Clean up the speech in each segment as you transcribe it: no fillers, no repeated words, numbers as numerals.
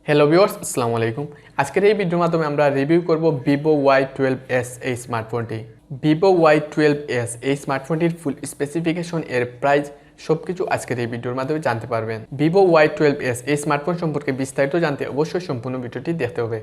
Hello viewers, আসসালামু আলাইকুম। আজকের এই ভিডিওর মাধ্যমে আমরা রিভিউ করব ভিভো Y12s এই স্মার্টফোনটি। ভিভো Y12s এই স্মার্টফোনটির ফুল স্পেসিফিকেশন, এর প্রাইস সবকিছু আজকের এই ভিডিওর মাধ্যমে জানতে পারবেন। ভিভো Y12s এই স্মার্টফোন সম্পর্কে বিস্তারিত জানতে অবশ্যই সম্পূর্ণ ভিডিওটি দেখতে হবে।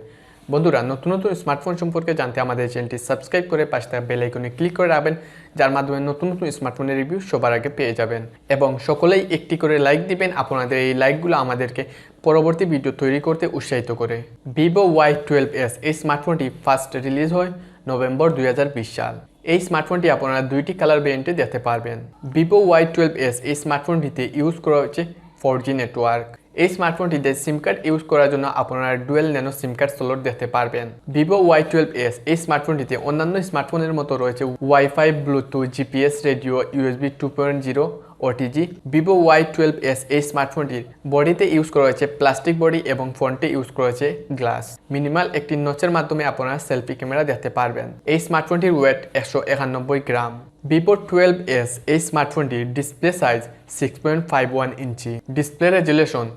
বন্ধুরা, নতুন নতুন স্মার্টফোন সম্পর্কে জানতে আমাদের চ্যানেলটি সাবস্ক্রাইব করে পাশে থাকা বেল আইকনে ক্লিক করে রাখবেন, যার মাধ্যমে নতুন নতুন স্মার্টফোনের রিভিউ সবার আগে পেয়ে যাবেন। এবং সকলেই একটি করে লাইক দিবেন, আপনাদের এই লাইকগুলো আমাদেরকে পরবর্তী ভিডিও তৈরি করতে উৎসাহিত করে। ভিভো Y12s এই স্মার্টফোনটি ফার্স্ট রিলিজ হয় নভেম্বর 2020 সাল। এই স্মার্টফোনটি আপনারা দুইটি কালার ভেরিয়েন্টে দেখতে পারবেন। ভিভো Y12s এই স্মার্টফোনটিতে ইউজ করা হচ্ছে 4G নেটওয়ার্ক। এই স্মার্টফোনটিতে সিম কার্ড ইউজ করার জন্য আপনারা ডুয়েল ন্যানো সিম কার্ড স্লট দেখতে পারবেন। ভিভো Y12s এই স্মার্টফোনটিতে অন্যান্য স্মার্টফোনের মতো রয়েছে wifi, Bluetooth, GPS, radio, USB 2.0, OTG. Vivo Y12s এই স্মার্টফোনটির বডিতে ইউজ করা হয়েছে প্লাস্টিক বডি এবং ফ্রন্টে ইউজ করা হয়েছে গ্লাস। মিনিমাল একটি নচের মাধ্যমে আপনারা সেলফি ক্যামেরা দেখতে পারবেন। এই স্মার্টফোনটির ওয়েট 191 গ্রাম। ভিভো 12s এই স্মার্টফোনটির display size 6.51 inch. Display resolution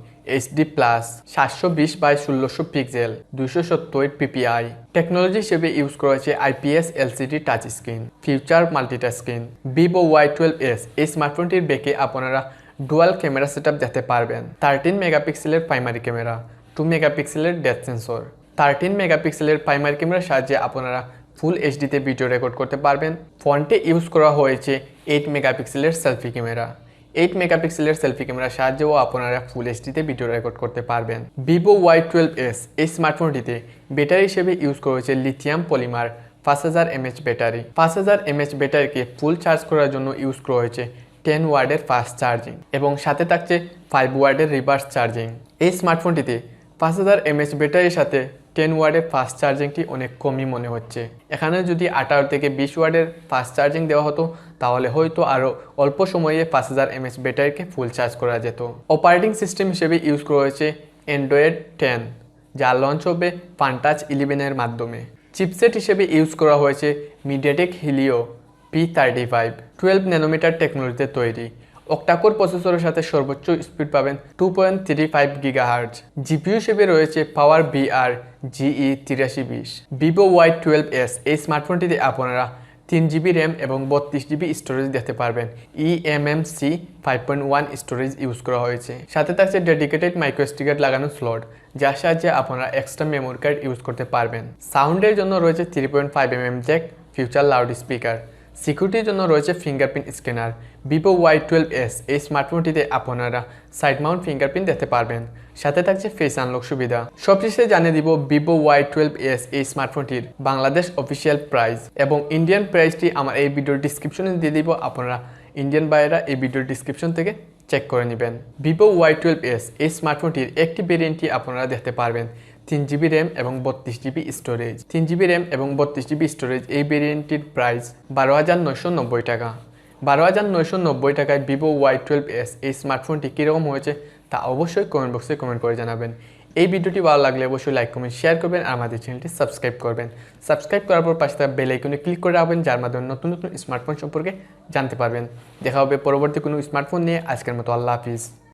HD+ 720x1600 pixel, 270 ppi। Technology হিসেবে ইউজ করা হয়েছে IPS LCD touch screen, future মাল্টিটাস্ক্রিন। ভিভো Y12s এই স্মার্টফোনটির ব্যাকে আপনারা ডুয়াল ক্যামেরা সেটআপ দেখতে পারবেন। 13 মেগাপিক্সেলের প্রাইমারি ক্যামেরা, 2 মেগাপিক্সেলের ডেপথ সেন্সর। 13 মেগাপিক্সেলের প্রাইমারি ক্যামেরার সাহায্যে আপনারা ফুল এইচডিতে ভিডিও রেকর্ড করতে পারবেন। ফ্রন্টে ইউজ করা হয়েছে 8 মেগাপিক্সেলের সেলফি ক্যামেরা। 8 মেগাপিক্সেলের সেলফি ক্যামেরার সাহায্যেও আপনারা ফুল এইচডিতে ভিডিও রেকর্ড করতে পারবেন। ভিভো Y12s এই স্মার্টফোনটিতে ব্যাটারি হিসেবে ইউজ করা হয়েছে lithium polymer 5000 mAh battery. 5000 mAh ব্যাটারিকে ফুল চার্জ করার জন্য ইউজ করা হয়েছে 10 ওয়াটের ফাস্ট চার্জিং এবং সাথে থাকছে 5 ওয়াটের রিভার্স চার্জিং। এই স্মার্টফোনটিতে 5000 mAh ব্যাটারির সাথে 10 ওয়াটের ফাস্ট চার্জিংটি অনেক কমই মনে হচ্ছে। এখানে যদি 18 থেকে 20 ওয়াটের ফাস্ট চার্জিং দেওয়া হতো তাহলে হয়তো আরও অল্প সময়ে 5000 mAh ব্যাটারিকে ফুল চার্জ করা যেত। অপারেটিং সিস্টেম হিসেবে ইউজ করা হয়েছে অ্যান্ড্রয়েড 10, যা লঞ্চ হবে ফানটাচ 11 এর মাধ্যমে। চিপসেট হিসেবে ইউজ করা হয়েছে মিডিয়াটেক হিলিও P35, 12 ন্যানোমিটার টেকনোলজিতে তৈরি। অক্টাকোর প্রসেসরের সাথে সর্বোচ্চ স্পিড পাবেন 2.35 GHz। জিপিইউ হিসেবে রয়েছে পাওয়ার VR GE8320। ভিভো Y12s এই স্মার্টফোনটিতে আপনারা 3GB র্যাম এবং 32GB স্টোরেজ দেখতে পারবেন। eMMC 5.1 স্টোরেজ ইউজ করা হয়েছে। সাথে থাকছে ডেডিকেটেড মাইক্রো SD কার্ড লাগানো স্লট, যার সাহায্যে আপনারা এক্সট্রা মেমোরি কার্ড ইউজ করতে পারবেন। সাউন্ডের জন্য রয়েছে 3.5mm Jack, future loud speaker. সিকিউরিটির জন্য রয়েছে ফিঙ্গারপ্রিন্ট স্ক্যানার। ভিভো Y12s এই স্মার্টফোনটিতে আপনারা সাইড মাউন্ট ফিঙ্গারপ্রিন্ট দেখতে পারবেন। সাথে থাকছে ফেস আনলক সুবিধা। সবশেষে জানিয়ে দিব ভিভো Y12s এই স্মার্টফোনটির বাংলাদেশ অফিসিয়াল প্রাইস এবং ইন্ডিয়ান প্রাইসটি আমার এই ভিডিওর ডিসক্রিপশনে দিয়ে দিব। আপনারা ইন্ডিয়ান বাইরা এই ভিডিওর ডিসক্রিপশন থেকে চেক করে নেবেন। ভিভো Y12s এই স্মার্টফোনটির একটি ভেরিয়েন্টটি আপনারা দেখতে পারবেন 3GB র্যাম এবং 32GB স্টোরেজ। 3GB র্যাম এবং 32GB স্টোরেজ এই ভেরিয়েন্টটির প্রাইস 12,990 টাকা। 12,990 টাকায় ভিভো Y12s এই স্মার্টফোনটি কীরকম হয়েছে তা অবশ্যই কমেন্ট বক্সে কমেন্ট করে জানাবেন। এই ভিডিওটি ভালো লাগলে অবশ্যই লাইক, কমেন্ট, শেয়ার করবেন আর আমাদের চ্যানেলটি সাবস্ক্রাইব করবেন। সাবস্ক্রাইব করার পর পাশে থাকা বেল আইকনে ক্লিক করে রাখবেন, যার মাধ্যমে নতুন নতুন স্মার্টফোন সম্পর্কে জানতে পারবেন। দেখা হবে পরবর্তী কোনো স্মার্টফোন নিয়ে। আজকের মতো আল্লাহ হাফিজ।